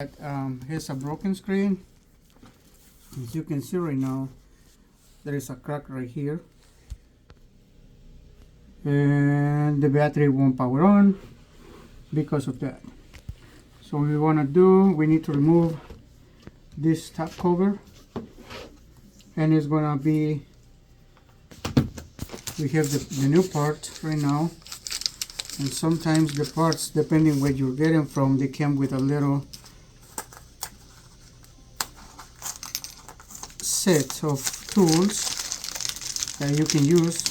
Here's a broken screen. As you can see right now, there is a crack right here, and the battery won't power on because of that. So what we want to do, we need to remove this top cover, and it's gonna be, we have the new part right now, and sometimes the parts, depending where you're getting from, they come with a little set of tools that you can use,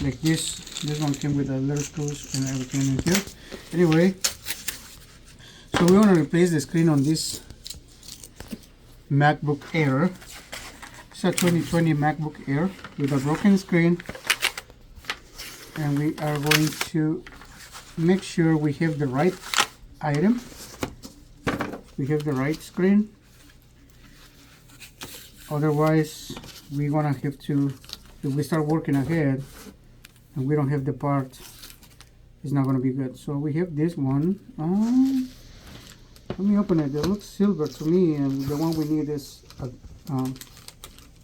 like this one came with a little tools and everything in here. Anyway, so we want to replace the screen on this MacBook Air. It's a 2020 MacBook Air with a broken screen, and we are going to make sure we have the right item, we have the right screen. Otherwise, we're gonna have to, if we start working ahead and we don't have the part, it's not gonna be good. So we have this one. Let me open it. It looks silver to me, and the one we need is a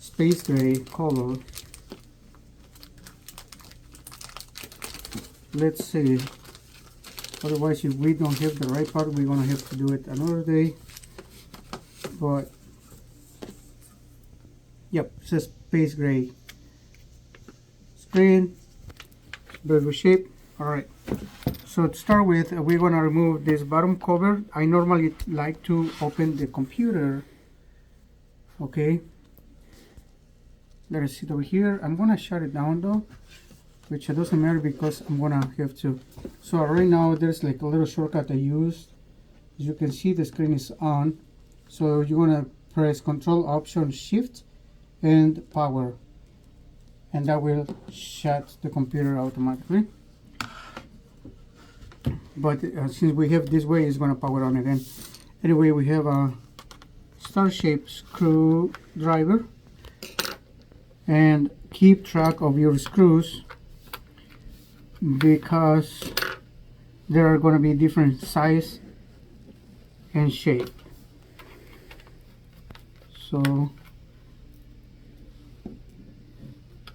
space gray color. Let's see. Otherwise, if we don't have the right part, we're gonna have to do it another day. But yep, it says space gray screen, very good shape. All right, so to start with, we're gonna remove this bottom cover. I normally like to open the computer. Okay, let us see over here. I'm gonna shut it down though, which doesn't matter because I'm gonna have to. So right now there's like a little shortcut I used. As you can see, the screen is on, so you're gonna press Control Option Shift and power, and that will shut the computer automatically. But since we have this way, it's going to power on again. Anyway, we have a star-shaped screwdriver, and keep track of your screws because there are going to be different size and shape. So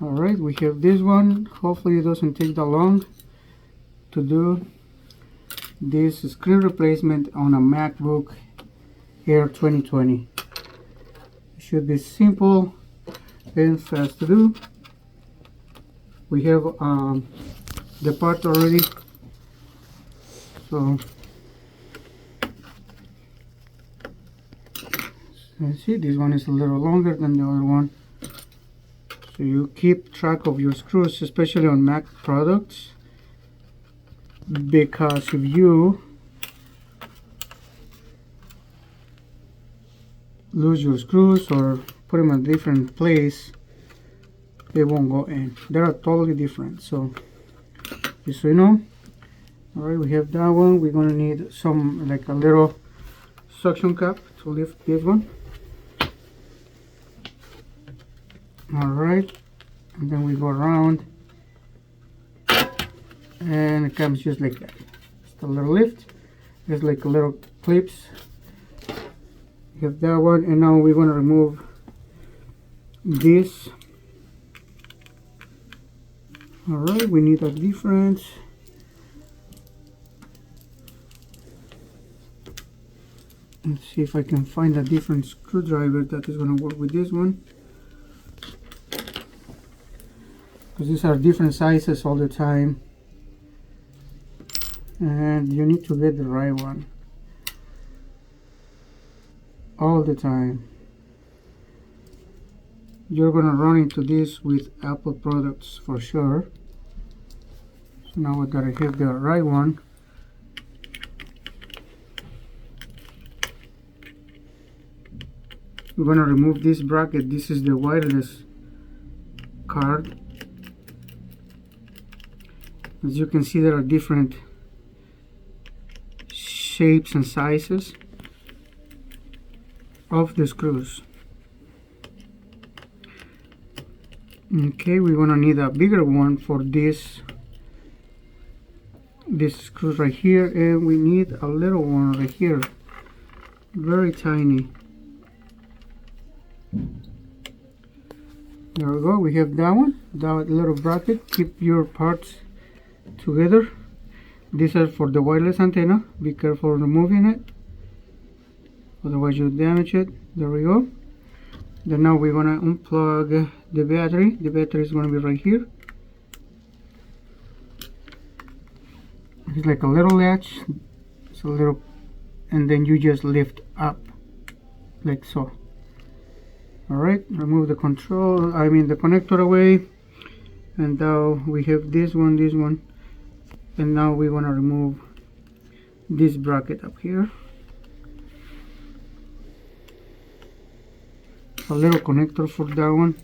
alright, we have this one. Hopefully it doesn't take that long to do this screen replacement on a MacBook Air 2020. It should be simple and fast to do. We have the part already, so let's see, this one is a little longer than the other one. So you keep track of your screws, especially on Mac products, because if you lose your screws or put them in a different place, they won't go in. They are totally different. So just so you know. Alright, we have that one. We're gonna need some, like a little suction cup to lift this one. Alright, and then we go around, and it comes just like that. Just a little lift. There's like a little clips. We have that one, and now we're going to remove this. Alright, we need a different. Let's see if I can find a different screwdriver that is going to work with this one. Because these are different sizes all the time, and you need to get the right one all the time. You're gonna run into this with Apple products for sure. So now we gotta have the right one. We're gonna remove this bracket. This is the wireless card. As you can see, there are different shapes and sizes of the screws. Okay, we're gonna need a bigger one for this this screw right here, and we need a little one right here, very tiny. There we go, we have that one, that little bracket. Keep your parts together. These are for the wireless antenna. Be careful removing it, otherwise you'll damage it. There we go. Then now we're gonna unplug the battery. The battery is gonna be right here. It's like a little latch. It's a little, and then you just lift up like so. Alright, remove the the connector away, and now we have this one, and now we want to remove this bracket up here. A little connector for that one.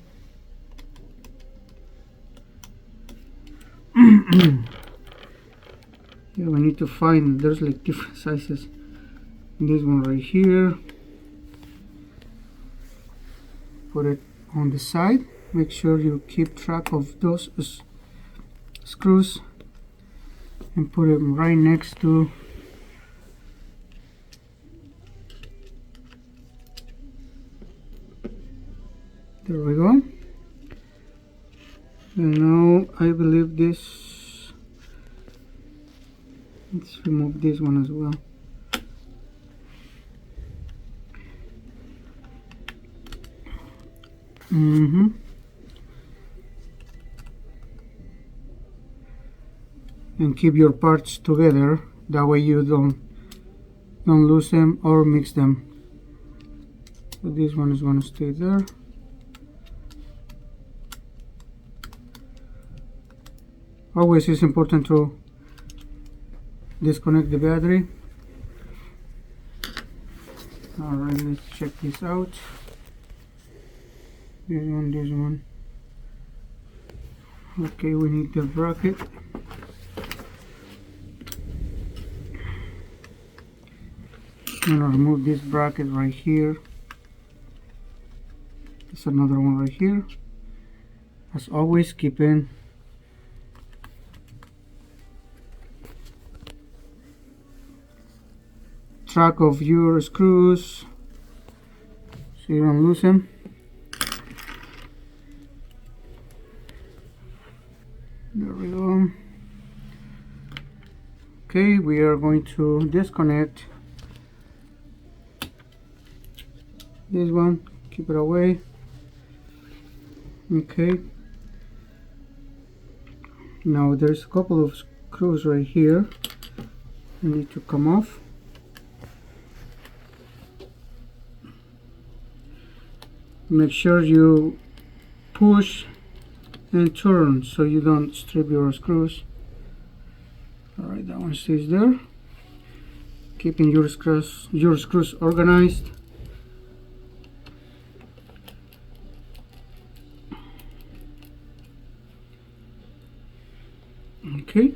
Yeah, we need to find, there's like different sizes. This one right here, put it on the side. Make sure you keep track of those screws and put them right next to there we go. And now I believe this, let's remove this one as well. And keep your parts together, that way you don't lose them or mix them. So this one is going to stay there. Always it's important to disconnect the battery. Alright, let's check this out. This one. Okay, we need the bracket. I'm gonna remove this bracket right here. There's another one right here. As always, keeping track of your screws so you don't lose them. There we go. Okay, we are going to disconnect this one, keep it away. Okay, now there's a couple of screws right here that need to come off. Make sure you push and turn so you don't strip your screws. Alright, that one stays there. Keeping your screws organized. Okay,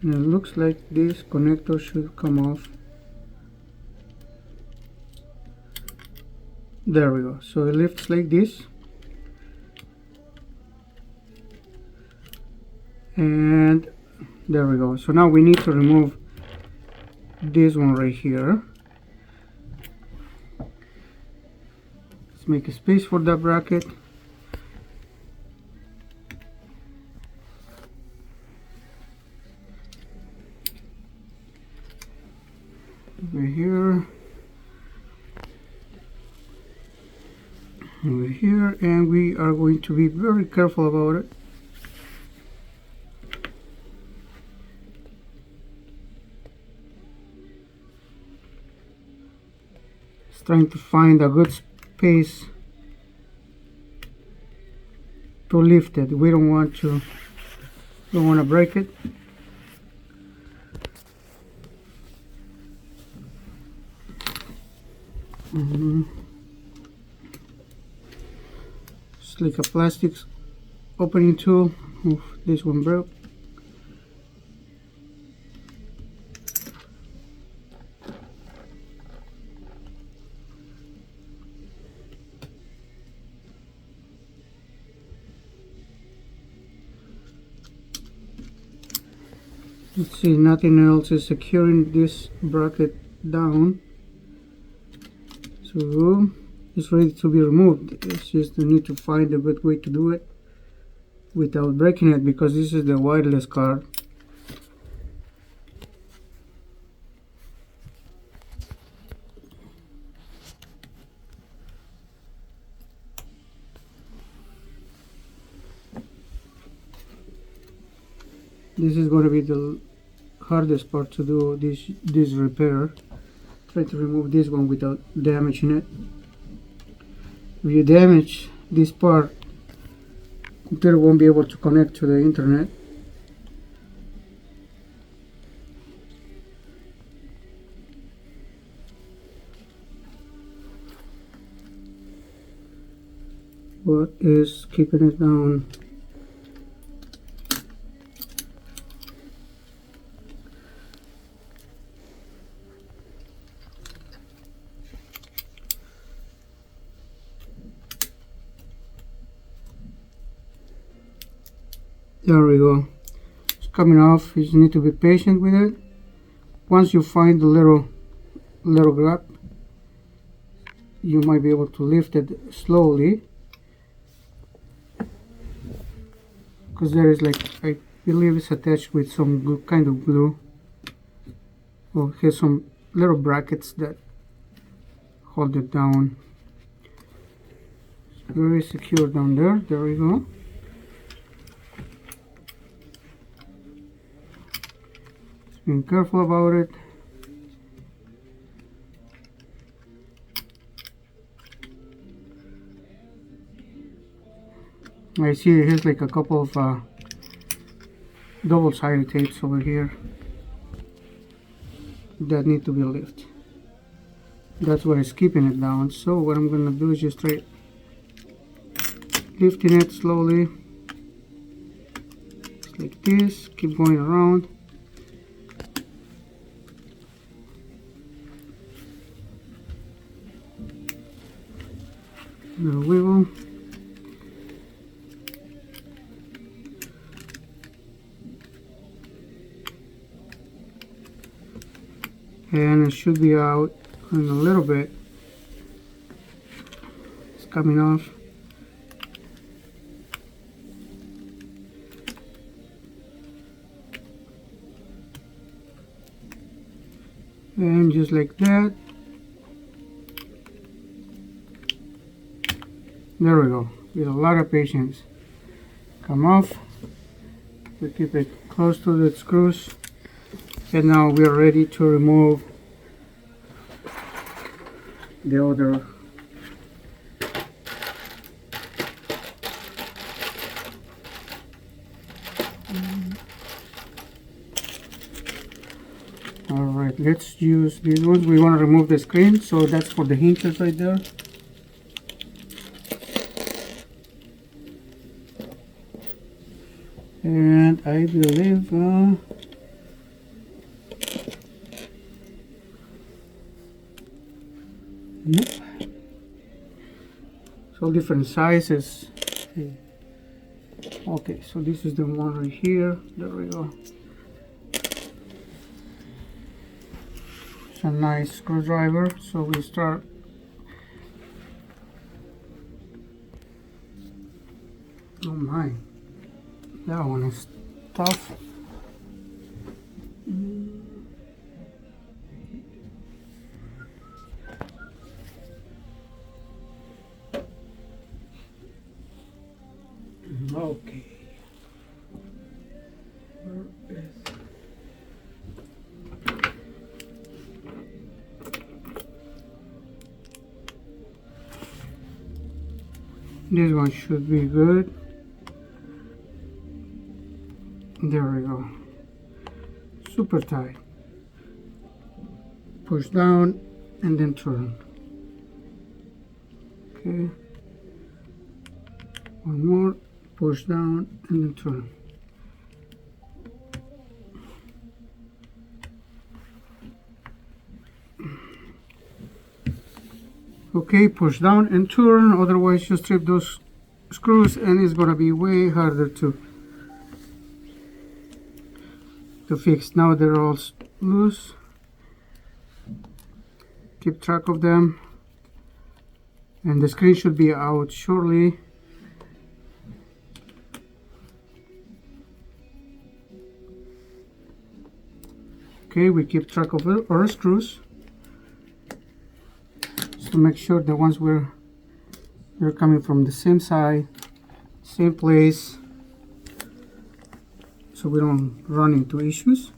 and it looks like this connector should come off. There we go. So it lifts like this, and there we go. So now we need to remove this one right here. Let's make a space for that bracket. Over here, and we are going to be very careful about it. Just trying to find a good space to lift it. We don't want to break it. It's like a plastic opening tool. Oof, this one broke. Let's see, nothing else is securing this bracket down, so it's ready to be removed. It's just we need to find a good way to do it without breaking it, because this is the wireless card. This is going to be the hardest part to do, this repair. Try to remove this one without damaging it. If you damage this part, the computer won't be able to connect to the internet. What is keeping it down? There we go. It's coming off. You just need to be patient with it. Once you find the little gap, you might be able to lift it slowly, because there is, like, I believe it's attached with some kind of glue. Well, here's some little brackets that hold it down. It's very secure down there. There we go. Being careful about it. I see it has like a couple of double-sided tapes over here that need to be lifted. That's what is keeping it down. So what I'm gonna do is just try lifting it slowly, just like this. Keep going around. Little wiggle. And it should be out in a little bit. It's coming off. And just like that. There we go. With a lot of patience. Come off. We keep it close to the screws. And now we are ready to remove the other Alright, let's use these ones. We want to remove the screen, so that's for the hinges right there. And I believe nope. So different sizes. Okay, so this is the one right here. There we go. It's a nice screwdriver. So we start. Oh my, that one is tough. Okay. Where is this one? Should be good. There we go. Super tight. Push down and then turn. Okay. One more. Push down and then turn. Okay, push down and turn, otherwise you strip those screws and it's gonna be way harder to to fix. Now they're all loose. Keep track of them, and the screen should be out shortly. Okay, we keep track of our screws just to make sure the ones they're coming from the same side, same place, so we don't run into issues.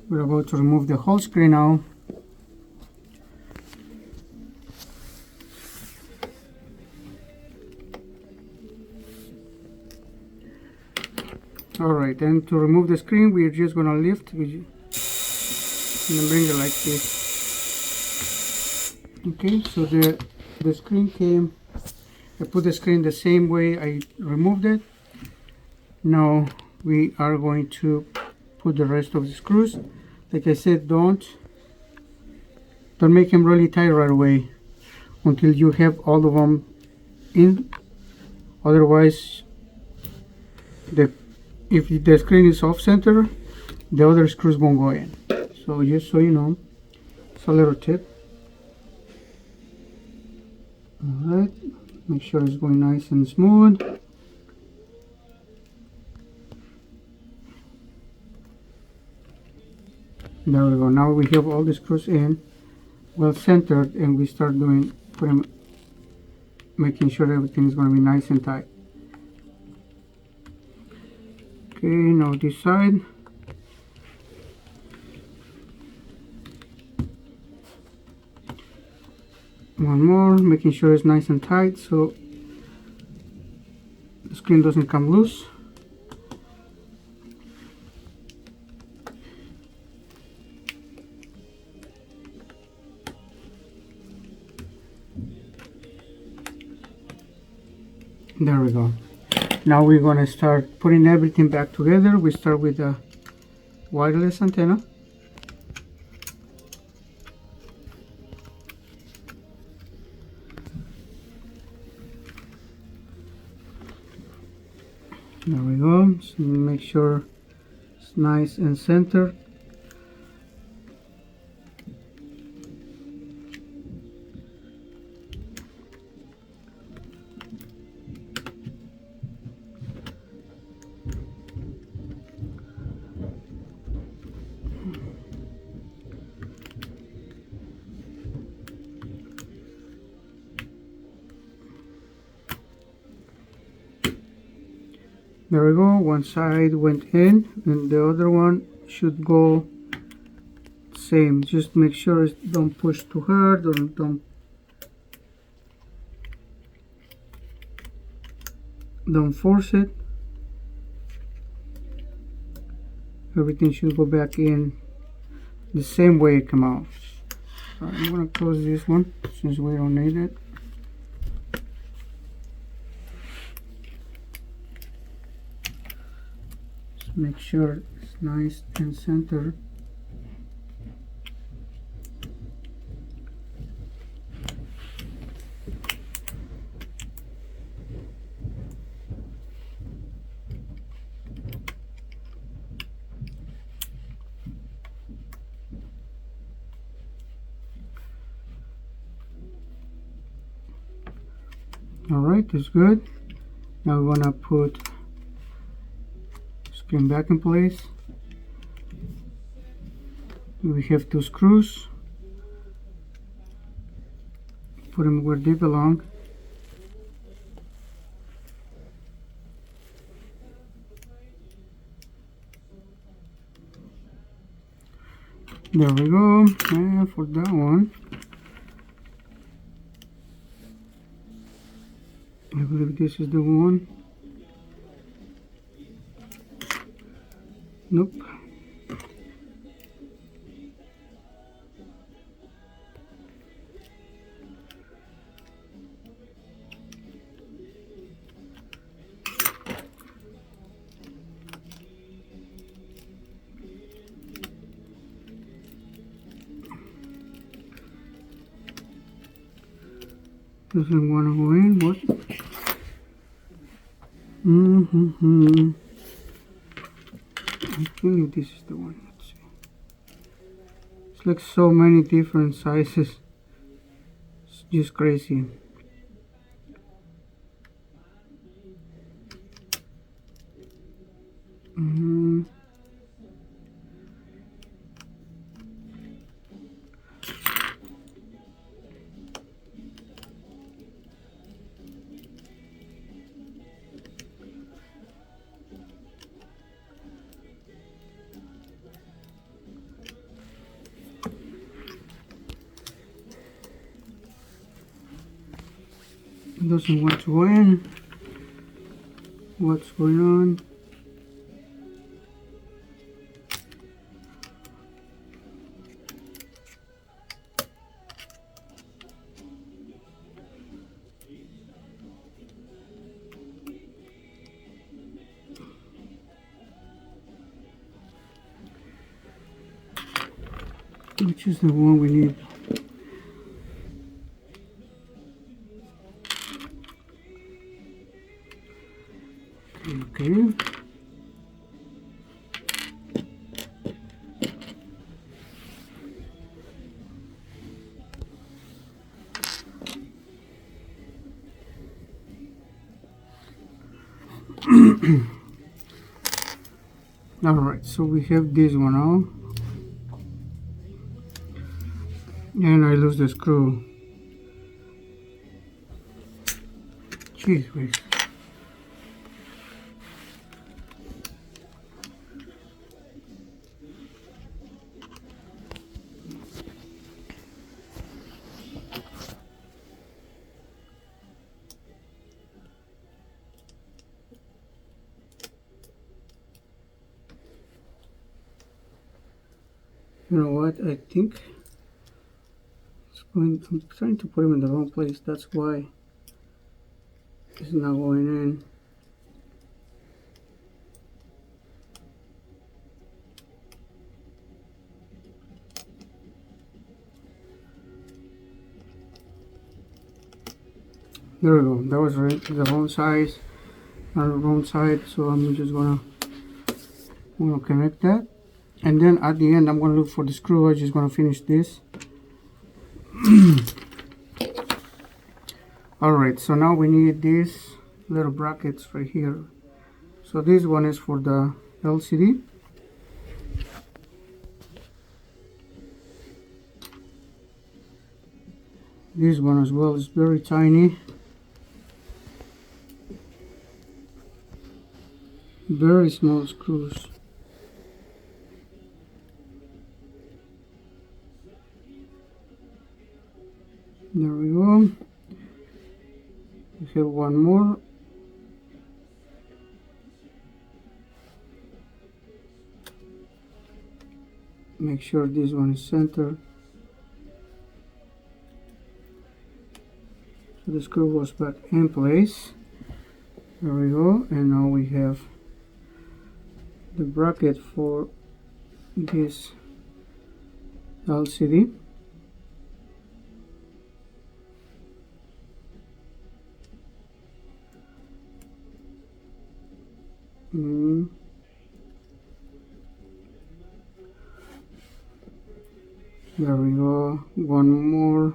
We're about to remove the whole screen now. Alright, and to remove the screen, we're just gonna lift and then bring it like this. Okay, so the screen came. I put the screen the same way I removed it. Now we are going to put the rest of the screws. Like I said, don't make them really tight right away until you have all of them in. Otherwise, if the screen is off center, the other screws won't go in. So just so you know, it's a little tip. Alright, make sure it's going nice and smooth. There we go. Now we have all the screws in, well centered, and we start making sure everything is going to be nice and tight. Okay, now this side. One more, making sure it's nice and tight so the screen doesn't come loose. There we go. Now we're going to start putting everything back together. We start with the wireless antenna. There we go. So make sure it's nice and centered. There we go, one side went in and the other one should go same. Just make sure don't push too hard or don't force it. Everything should go back in the same way it came out. Alright, I'm going to close this one since we don't need it. Make sure it's nice and centered. Alright, that's good. Now we're gonna put screen back in place. We have two screws. Put them where they belong. There we go. And for that one, I believe this is the one. Nope. Doesn't want to go in. What? I think this is the one. Let's see. It's like so many different sizes. It's just crazy. It doesn't want to go in. What's going on? Which is the one we need? Okay. All right, so we have this one now, and I lose the screw. Jeez whiz. You know what? I think it's going. I'm trying to put him in the wrong place. That's why it's not going in. There we go. That was the wrong size, not the wrong side. So I'm just gonna connect that. And then at the end, I'm going to look for the screw. I'm just going to finish this. Alright, so now we need these little brackets right here. So this one is for the LCD. This one as well is very tiny. Very small screws. There we go. We have one more. Make sure this one is centered. So the screw goes back in place. There we go. And now we have the bracket for this LCD. There we go. One more.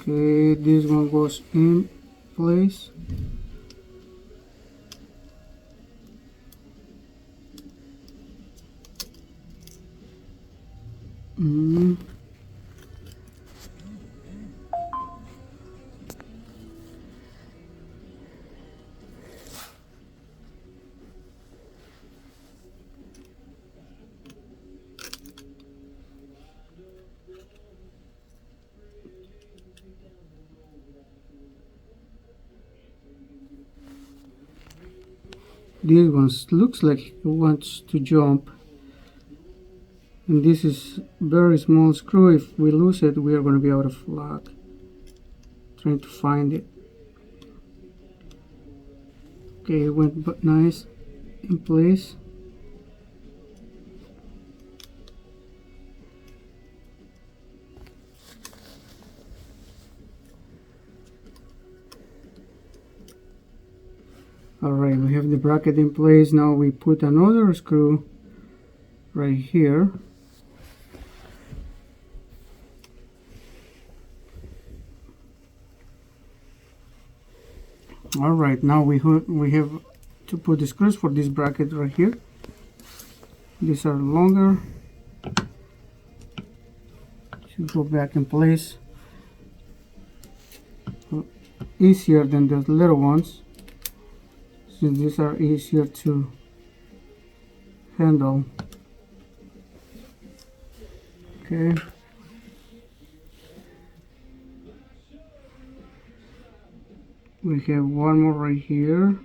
Okay, this one goes in place. This one looks like it wants to jump, and this is very small screw. If we lose it, we are going to be out of luck. Trying to find it. Okay, it went nice in place. Alright, we have the bracket in place. Now we put another screw right here. Alright, now we have to put the screws for this bracket right here. These are longer. Should go back in place. Easier than the little ones, since these are easier to handle. Okay. We have one more right here.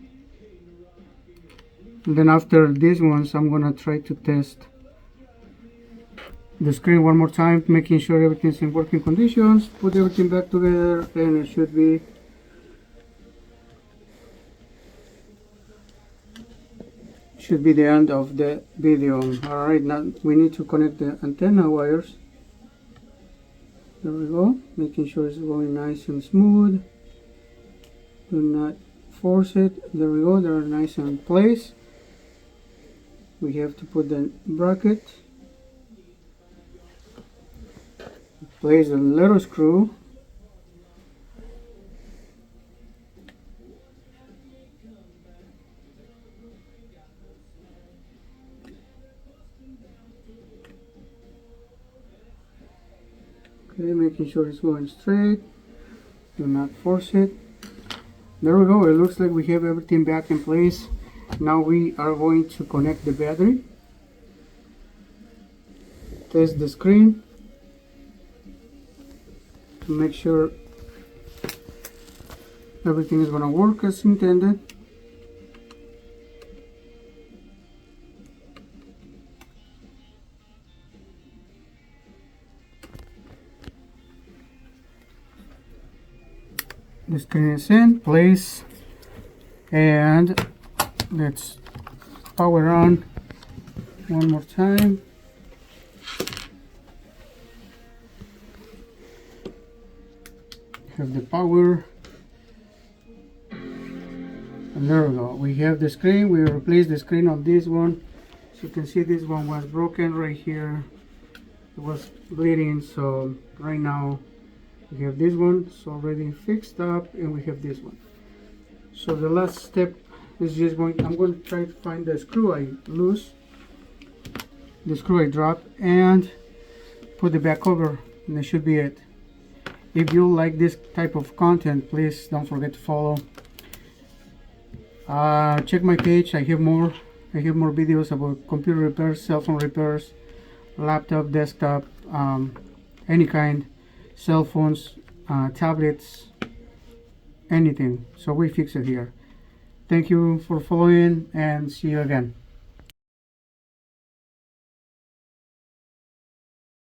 And then after these ones, I'm gonna try to test the screen one more time, making sure everything's in working conditions. Put everything back together, and it should be the end of the video. Alright, now we need to connect the antenna wires. There we go, making sure it's going nice and smooth. Do not force it. There we go, they're nice and in place. We have to put the bracket, place a little screw, okay, making sure it's going straight. Do not force it. There we go, it looks like we have everything back in place. Now we are going to connect the battery, test the screen to make sure everything is going to work as intended. The screen is in place, and let's power on one more time. Have the power, and there we go. We have the screen. We replaced the screen on this one. As you can see, this one was broken right here. It was bleeding, so right now we have this one. It's already fixed up, and we have this one. So the last step is just I'm going to try to find the screw I lose, the screw I dropped, and put the back cover, and that should be it. If you like this type of content, please don't forget to follow. Check my page. I have more videos about computer repairs, cell phone repairs, laptop, desktop, any kind, cell phones, tablets, anything. So we fix it here. Thank you for following, and see you again.